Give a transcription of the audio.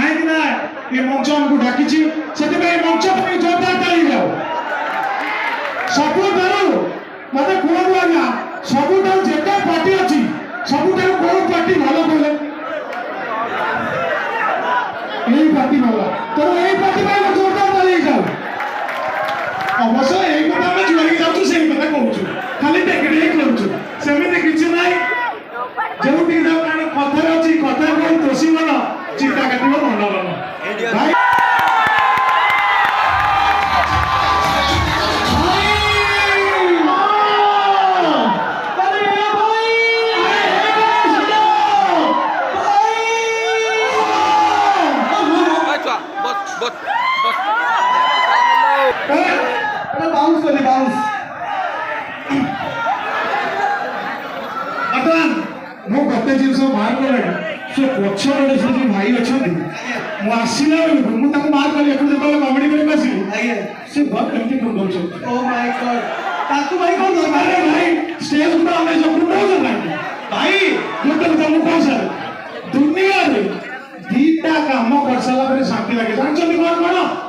कहीं ना ये मंच हमको डाकी से मंच पर जोरदार ताली जाओ सबुठार मत कहूँ आज्ञा सबुठार जेटा पार्टी अच्छी सबुठार कौन पार्टी भल कहले यही पार्टी भल तो यही पार्टी में जोरदार ताली जाओ अवश्य यही कथा आम जुआई जाऊँ से कथा कहूँ खाली टेके करूँ सेमती किसी ना जो कथार अच्छी कथा कहीं तोषी मन चिंता काट मन मन गोटे जिन बाहर कले से पछड़े से भाई अच्छा मुझे मुझे बाहर कल जो कमेडी करके आसली से बहुत कमी कर ओ माय गॉड ताकू भाई कौन दरकार है भाई स्टेज पर हमें सब कुछ नहीं भाई गोटे तुम कौन सर दुनिया रे दीटा काम कर सारा शांति लगे जानते कौन कौन